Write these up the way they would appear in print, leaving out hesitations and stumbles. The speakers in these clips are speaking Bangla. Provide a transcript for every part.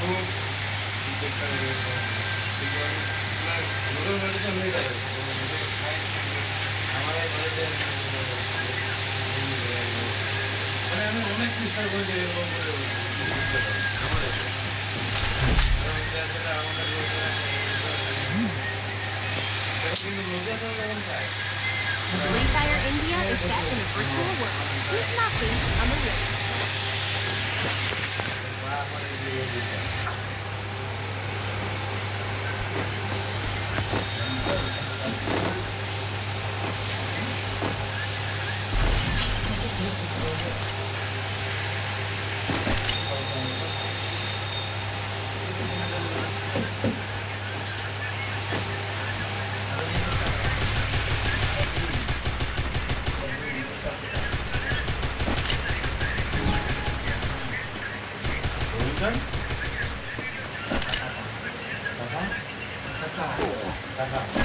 খুব চেষ্টা করে রোগের মেডিসিন হয়ে যাবে আমার মানে আমি অনেক চেষ্টা করি যে এরকম করে আমাদের কিন্তু রোজা তো যখন খায় Free Fire India is set in a virtual world. Who's knocking on the ring?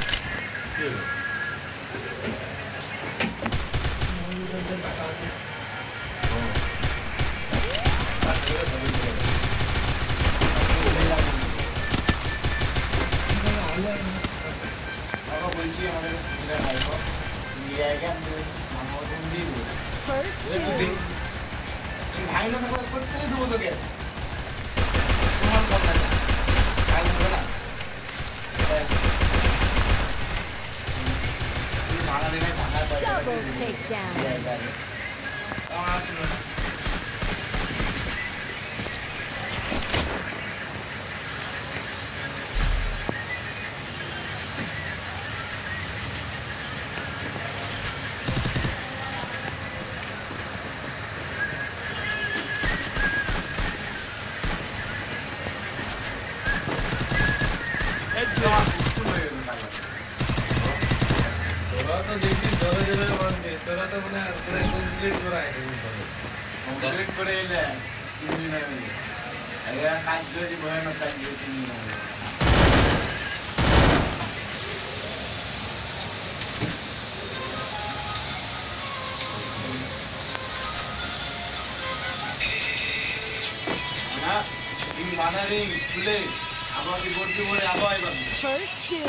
First two. Double takedown. তোরা তো দেখছিস ধরে ধরে মানছে তোরা তো মানে কমপ্লিট করে আয় কমপ্লিট করে এলে 3 দিন আগে এরা কাজ করে ভয়ানক কাজ করে 3 দিন আগে না এই মানারি খুলে আমাকে ভর্তি করে আবার এবার First two.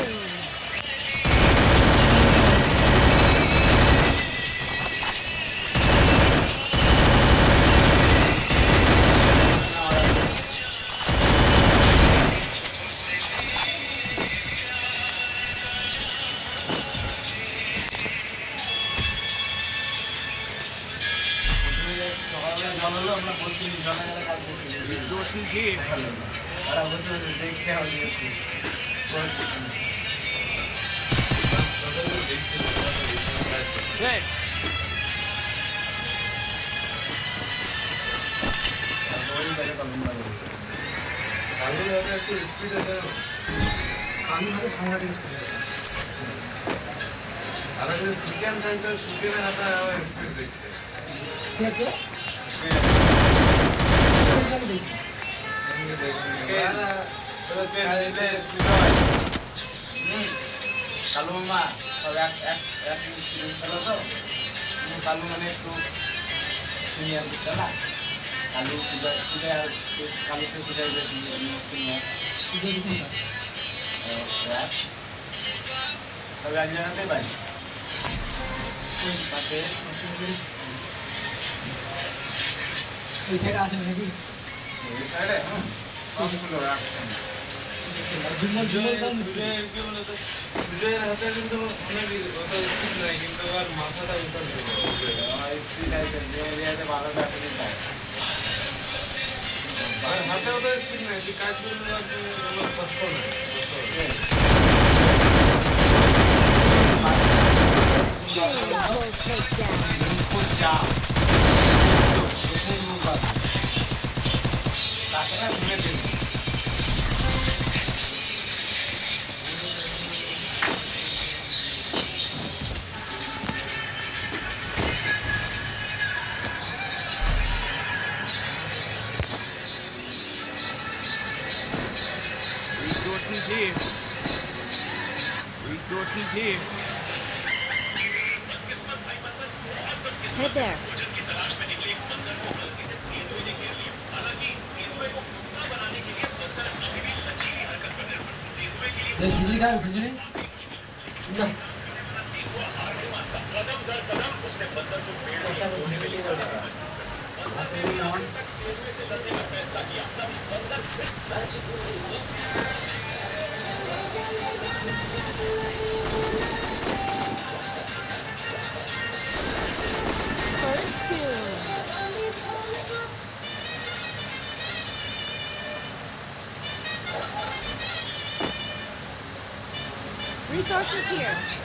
Resources here. Thanks. একটু স্পিড আছে আমি হয়তো সাংঘাতিক স্পিড আর চিকেন সেন্টার চিকেনের হাতে স্পিড দেখতে কালু মামা সব এক খেলো তো কালু মানে একটু সিনিয়র বুঝতে না কালু কালুকে সুজাই সিনিয়র তবে এক জায়গাতেই বাড়ি পাশে ওই সাইডে আছে নাকি এই সাইডে হ্যাঁ কত সুন্দর সুজয়ের হাতে কিন্তু অনেক স্পিড নাই কিন্তু আর মাথাটা উত্তর স্পিড আছে যে এরিয়াতে বাধাটা আসলে পায় হাতে ওটা স্পিড নাই তুই কাজ করলে আমার কষ্ট নেই Double takedown. Resources here. Resources here. Hey there. खिचड़ी खाओ खिचड़ी ना First tune. Resources here.